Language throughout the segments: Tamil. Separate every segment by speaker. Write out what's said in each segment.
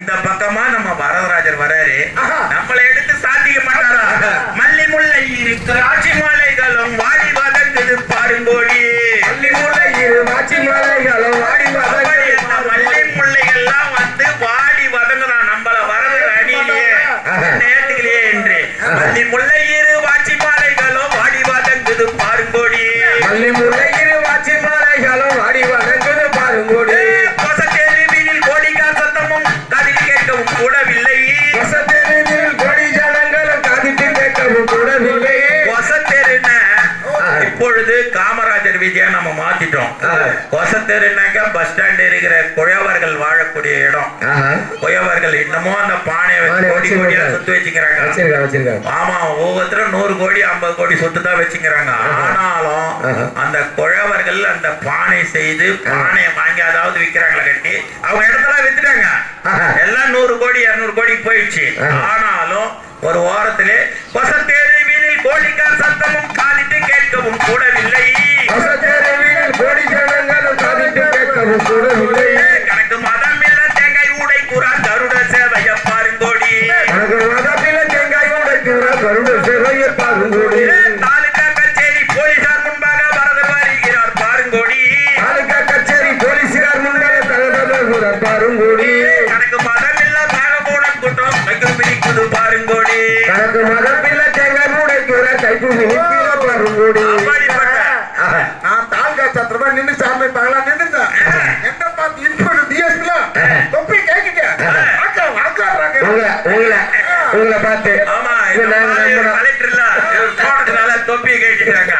Speaker 1: இந்த பக்கமா நம்ம வரதராஜர் வராரு, நம்மளை எடுத்து சாத்திக்க மாட்டாரா? மல்லி முல்லை இருக்கு ஆட்சி மாலைகளும் வாடி வதங்குது பாருங்கோடி,
Speaker 2: மல்லி முல்லை இரு ஆட்சி மாலைகளும் வாடி வதங்குது.
Speaker 1: மல்லி முல்லைகள்லாம் வந்து வாடி வதங்குறான் நம்மள வரது அணியிலேயே நேரத்துலயே என்று. மல்லி முல்லை இரு ஆட்சி மாலைகளும் வாடி வதங்குது பாருங்கோடி,
Speaker 2: மல்லி முல்லை இரு ஆட்சி மாலைகளும் வாடி வதங்குது பாருங்கோடி.
Speaker 1: இப்பொழுது காமராஜர் விஜயா நம்ம மாத்திட்டோம். கொசத்தெருனாக்க பஸ் ஸ்டாண்ட் இருக்கிற குயவர்கள் வாழக்கூடிய இடம். குயவர்கள் இன்னமும் அந்த பானையை கோடி கோடியா சொத்து வச்சுக்கிறாங்க. ஆமா, ஒவ்வொருத்தரும் 100 கோடி 50 கோடி சொத்து தான் வச்சுக்கிறாங்க. ஆனாலும் அந்த குழவர்கள் அந்த பானை செய்து பானையை வாங்கி அதாவது விற்கிறாங்களா கட்டி அவங்க இடத்துல வித்துட்டாங்க. எல்லாம் 100 கோடி 200 கோடி போயிடுச்சு. ஆனாலும் ஒரு ஓரத்திலே கொசத்தேருவினில் கோடிக்கார் சத்தமும் காதிட்டு கேட்கவும் கூடவில்லை. கணக்கு மதம் இல்ல தேங்காய் ஊடை கூறா கருட சேவைய பாருங்கோடி, தாலுகா கச்சேரி போலீசார் முன்பாக வரதர் வருகிறார் பாருங்கோடி, கணக்கு மதம் இல்ல பாகபோட கூட்டம் கைக்கு பிடிக்குது பாருங்கோடி,
Speaker 2: கணக்கு மதம் இல்ல தேங்காய் மூடைக்குற கைக்கு பிடிக்கிற பாருங்கோடி. நான் தாலுகா சத்திரமா நின்று சாமி பகலா நின்றுதான் என்ன பார்த்து இப்படி டிஎஸ்ல தொப்பி கேக்குங்க உங்களை பார்த்து.
Speaker 1: ஆமா, கலெக்டர்ல போனதுனால தொப்பி கேட்கிறாங்க.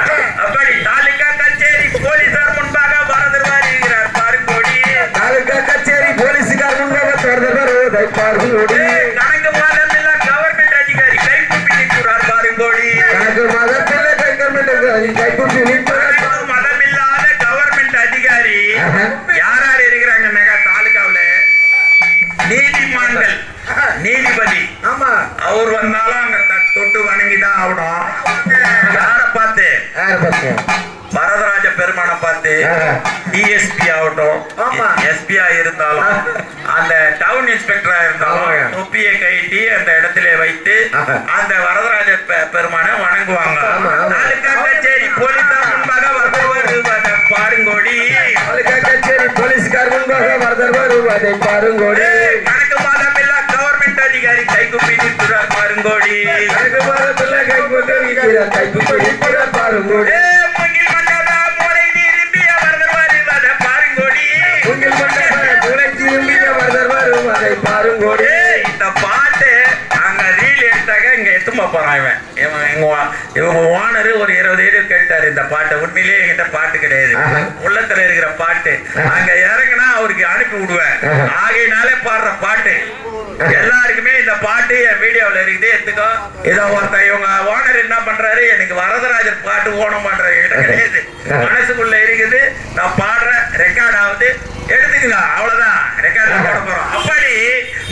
Speaker 1: அப்படி தாலுகா கச்சேரி போலீசார் முன்பாக வரதர் வருகிறார் பாருங்கோடி,
Speaker 2: தாலுகா கச்சேரி போலீஸுக்கார் முன்பாக வருவதை பாருங்கோடி,
Speaker 1: கணக்கு மாதம் இல்ல கவர்மெண்ட் அதிகாரி கைப்பற்றி நிற்கிறார் பாருங்கோடி,
Speaker 2: கணக்கு மதத்தில் கைப்பற்றி நிற்கிறார்.
Speaker 1: மதம் இல்லாத கவர்மெண்ட் அதிகாரி யார் யார் இருக்கிறாங்க தாலுகாவுல? நீதிமான்கள், நீதிபதி.
Speaker 2: ஆமா,
Speaker 1: அவர் வந்தாலும் அங்க தொட்டு வணங்கிதான் ஆகணும். யார பார்த்து? வரதராஜ பெருமானை பார்த்து. டிஎஸ்பி ஆகட்டும், எஸ்பியா இருந்தாலும், அந்த டவுன் இன்ஸ்பெக்டரா இருந்தாலும் தொப்பியை கைட்டி அந்த இடத்துல வைத்து அந்த வரதராஜ பெருமானை வணங்குவாங்க. கச்சேரி போலீசார் முன்பாக வருவதை பாருங்கோடி,
Speaker 2: கச்சேரி போலீஸ்கார் முன்பாக வருவதை பாருங்கோடி,
Speaker 1: கணக்கு மாதம் இல்ல கவர்மெண்ட் அதிகாரி கைக்குப்பி நிற்கிறார் பாருங்கோடி,
Speaker 2: கணக்கு மாதத்தில் கைக்குப்பி நிற்கிறார் பாருங்கோடி, பாருங்கோடி.
Speaker 1: இந்த பாட்டு அங்க ரீல் எடுத்தாங்க, இங்க எத்துமா போறான் இவங்க ஓனர் ஒரு 20 கேட்டாரு இந்த பாட்டை. உண்மையிலேயே என்கிட்ட பாட்டு கிடையாது, உள்ளத்துல இருக்கிற பாட்டு. அங்க இறங்கினா அவருக்கு அனுப்பி விடுவேன். ஆகையினாலே பாடுற பாட்டு எல்லாருக்குமே இந்த பாட்டு என் வீடியோவில் இருக்குது, எடுத்துக்கோ. இதை ஒருத்தன் இவங்க ஓனர் என்ன பண்றாரு, எனக்கு வரதராஜர் பாட்டு ஓனம் பண்றாரு. என்கிட்ட கிடையாது, மனசுக்குள்ள இருக்குது. நான் பாடுறேன், ரெக்கார்ட் ஆகுது, எடுத்துக்கங்க. அவ்வளவுதான், ரெக்கார்ட் போட போறோம். அப்படி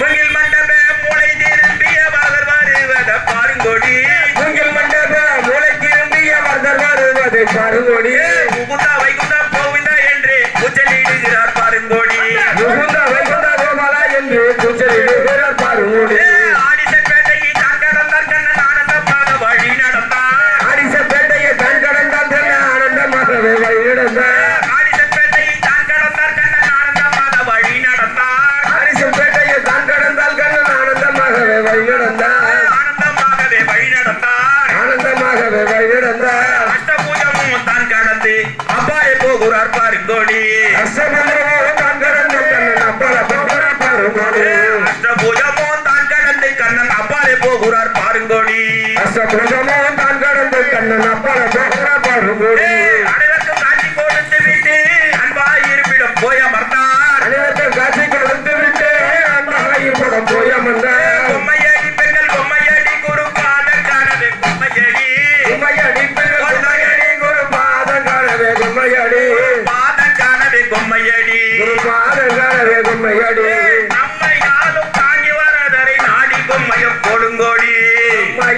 Speaker 1: முகில் மண்டப மூளை திரும்பிய வரதர் வருவதை பாருங்கோடி,
Speaker 2: முகில் மண்டப மூளை திரும்பிய வரதர் வருவதை பாருங்கோடி,
Speaker 1: முகுந்தா வைகுந்தா கோவிந்தா என்று கூச்சலிடுகிறார் பாருங்கோடி,
Speaker 2: முகுந்தா வைகுந்தா கோபாலா என்று கூச்சலிடுகிறார் பாருங்கோடி,
Speaker 1: ஆடிசப்பேட்டையை தான் கடந்தார் கண்ணன் ஆனந்தமாக வழி நடந்தார்,
Speaker 2: ஆடிசப்பேட்டையை தான் கடந்தார் கண்ணன் ஆனந்தமாகவே வழி நடந்தார்,
Speaker 1: ஆடிசப்பேட்டையை தான் கடந்தார் கண்ணன் ஆனந்தமாக வழி நடந்தார்,
Speaker 2: ஆடிசப்பேட்டையை தான் கடந்தால் கண்ணன் ஆனந்தமாகவே வழி நடந்தார்,
Speaker 1: ஆனந்தமாகவே வழி நடந்தார்,
Speaker 2: ஆனந்தமாகவே வழி நடந்தார்,
Speaker 1: அஷ்டபூஜமும் தான் கடந்து அப்பாலே போகிறார் பாருங்கோடி,
Speaker 2: அஷ்டபூஜமும் தான் கடந்து கண்ணன் அப்பாலே போகிறார் பாருங்கோடி,
Speaker 1: அஷ்டபூஜமும் தான் கடந்து கண்ணன் அப்பாலே போகிறார் பாருங்கோடி,
Speaker 2: அஷ்டபூஜமும் தான் கடந்து கண்ணன் அப்பாலே போகிறார் பாருங்கோடி,
Speaker 1: அனைவருக்கும் காட்சி கொடுத்து விட்டு அன்பாய் இருப்பிடம் போய் அமர்ந்தார்,
Speaker 2: அனைவருக்கும் காட்சி கொடுத்து விட்டு அன்பாய் இருப்பிடம் போய் அமர்ந்தார்,
Speaker 1: பொம்மையடி பெண்கள் பொம்மையடி குரு பாதம் காணவே பொம்மையடி,
Speaker 2: பொம்மையடி பெண்கள் பொம்மையடி குரு பாதம் காணவே பொம்மையடி,
Speaker 1: பாதம் காணவே பொம்மையடி,
Speaker 2: குரு பாதம் காணவே பொம்மையடி,
Speaker 1: நம்மை யாரும் தாங்கி வரதரை நாடி பொம்மையம் கொடுங்கோடி,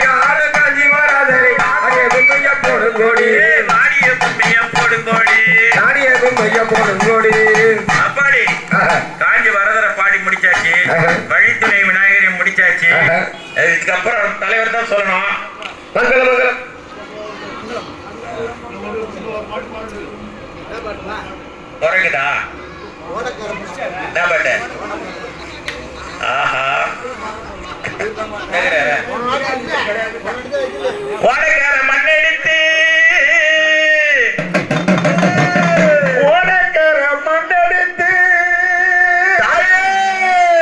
Speaker 2: யாரும் காஞ்சி
Speaker 1: வழித்துணை விநாயகரை முடிச்சாச்சு. இதுக்கப்புறம் தலைவர் தான் சொல்லணும்.
Speaker 2: மங்களம் மங்களம்.
Speaker 1: குறைக்குதா என்ன பாட்டு?